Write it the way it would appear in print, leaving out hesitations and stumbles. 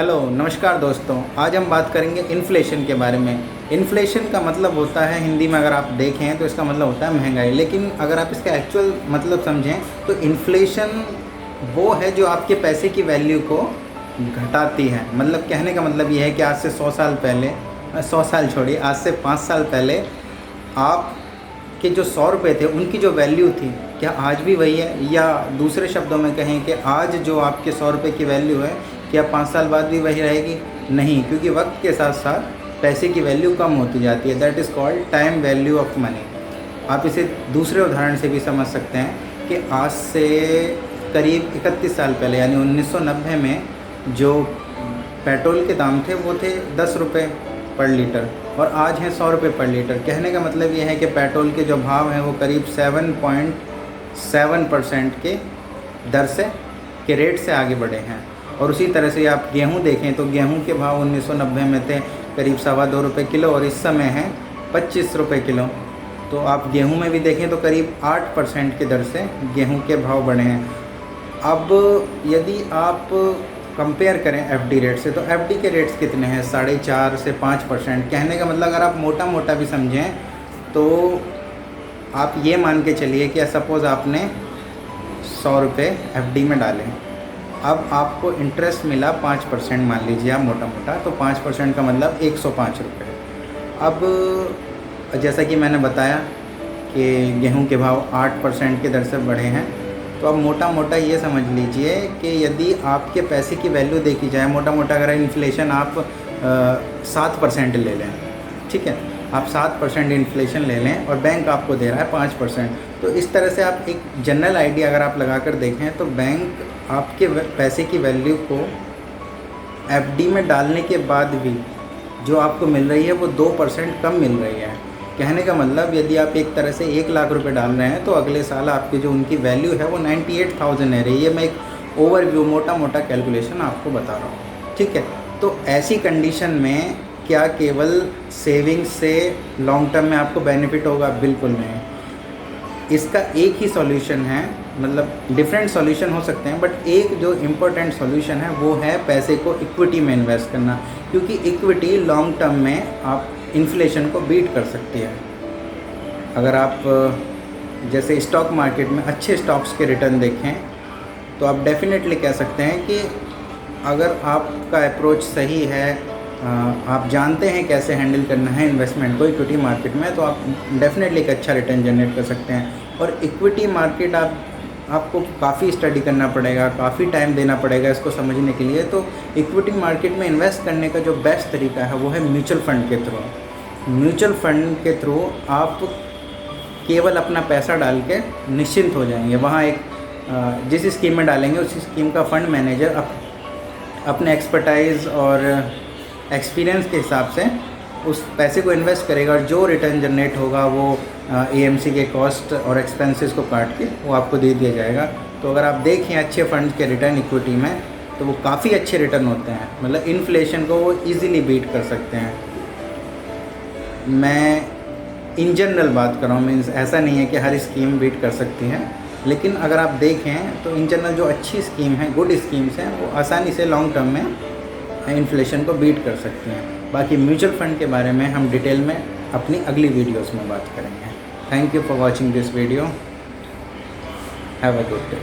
Hello नमस्कार दोस्तों, आज हम बात करेंगे इन्फ्लेशन के बारे में। इन्फ्लेशन का मतलब होता है, हिंदी में अगर आप देखें तो इसका मतलब होता है महंगाई। लेकिन अगर आप इसका एक्चुअल मतलब समझें तो इन्फ्लेशन वो है जो आपके पैसे की वैल्यू को घटाती है। मतलब कहने का मतलब ये है कि आज से 100 साल पहले, 100 साल छोड़िए, आज से 5 साल पहले आप के जो 100 रुपये थे उनकी जो वैल्यू थी, क्या आज भी वही है? या दूसरे शब्दों में कहें कि आज जो आपके 100 रुपये की वैल्यू है, क्या 5 साल बाद भी वही रहेगी? नहीं, क्योंकि वक्त के साथ साथ पैसे की वैल्यू कम होती जाती है। That is called time value of money. आप इसे दूसरे उदाहरण से भी समझ सकते हैं कि आज से करीब 31 साल पहले यानी 1990 में जो पेट्रोल के दाम थे वो थे 10 रुपये पर लीटर और आज हैं 100 रुपये पर लीटर। कहने का मतलब ये है कि पेट्रोल के जो भाव हैं वो करीब 7.7% के दर से के रेट से आगे बढ़े हैं। और उसी तरह से आप गेहूं देखें तो गेहूं के भाव 1990 में थे करीब 2.25 रुपये किलो और इस समय हैं 25 रुपये किलो। तो आप गेहूं में भी देखें तो करीब 8% की दर से गेहूं के भाव बढ़े हैं। अब यदि आप कंपेयर करें एफडी रेट से तो एफडी के रेट्स कितने हैं? 4.5 से 5%। कहने का मतलब अगर आप मोटा मोटा भी समझें तो आप ये मान के चलिए कि सपोज़ आपने 100 रुपये एफडी में डालें, अब आपको इंटरेस्ट मिला 5%, मान लीजिए आप मोटा मोटा, तो 5% का मतलब 105 रुपये। अब जैसा कि मैंने बताया कि गेहूं के भाव 8% की दर से बढ़े हैं, तो अब मोटा मोटा ये समझ लीजिए कि यदि आपके पैसे की वैल्यू देखी जाए, मोटा मोटा अगर इन्फ्लेशन आप 7% ले लें, ठीक है, आप 7% इन्फ्लेशन ले लें और बैंक आपको दे रहा है 5%, तो इस तरह से आप एक जनरल आइडिया अगर आप लगा कर देखें तो बैंक आपके पैसे की वैल्यू को एफडी में डालने के बाद भी जो आपको मिल रही है वो 2% कम मिल रही है। कहने का मतलब यदि आप एक तरह से 1 लाख रुपए डाल रहे हैं तो अगले साल आपकी जो उनकी वैल्यू है वो 98,000 है रही है। मैं एक ओवरव्यू मोटा मोटा कैलकुलेशन आपको बता रहा हूँ, ठीक है। तो ऐसी कंडीशन में क्या केवल सेविंग्स से लॉन्ग टर्म में आपको बेनिफिट होगा? बिल्कुल नहीं। इसका एक ही सॉल्यूशन है, मतलब डिफरेंट सॉल्यूशन हो सकते हैं, बट एक जो इम्पोर्टेंट सॉल्यूशन है वो है पैसे को इक्विटी में इन्वेस्ट करना, क्योंकि इक्विटी लॉन्ग टर्म में आप इन्फ्लेशन को बीट कर सकती है। अगर आप जैसे स्टॉक मार्केट में अच्छे स्टॉक्स के रिटर्न देखें तो आप डेफिनेटली कह सकते हैं कि अगर आपका अप्रोच सही है, आप जानते हैं कैसे हैंडल करना है इन्वेस्टमेंट को इक्विटी मार्केट में, तो आप डेफिनेटली एक अच्छा रिटर्न जनरेट कर सकते हैं। और इक्विटी मार्केट आपको काफ़ी स्टडी करना पड़ेगा, काफ़ी टाइम देना पड़ेगा इसको समझने के लिए। तो इक्विटी मार्केट में इन्वेस्ट करने का जो बेस्ट तरीका है वो है म्यूचुअल फ़ंड के थ्रू। म्यूचुअल फ़ंड के थ्रू आप केवल अपना पैसा डाल के निश्चिंत हो जाएंगे। वहाँ एक जिस स्कीम में डालेंगे उसी स्कीम का फ़ंड मैनेजर अपने एक्सपर्टाइज़ और एक्सपीरियंस के हिसाब से उस पैसे को इन्वेस्ट करेगा और जो रिटर्न जनरेट होगा वो एएमसी के कॉस्ट और एक्सपेंसेस को काट के वो आपको दे दिया जाएगा। तो अगर आप देखें अच्छे फंड के रिटर्न इक्विटी में तो वो काफ़ी अच्छे रिटर्न होते हैं, मतलब इन्फ्लेशन को वो ईज़िली बीट कर सकते हैं। मैं इन जनरल बात कर रहा हूँ, मीन्स ऐसा नहीं है कि हर स्कीम बीट कर सकती है, लेकिन अगर आप देखें तो इन जनरल जो अच्छी स्कीम है, गुड स्कीम्स हैं, वो आसानी से लॉन्ग टर्म में इन्फ्लेशन को बीट कर सकती हैं। बाकी म्यूचुअल फ़ंड के बारे में हम डिटेल में अपनी अगली वीडियोस में बात करेंगे। Thank you for watching this video. Have a good day.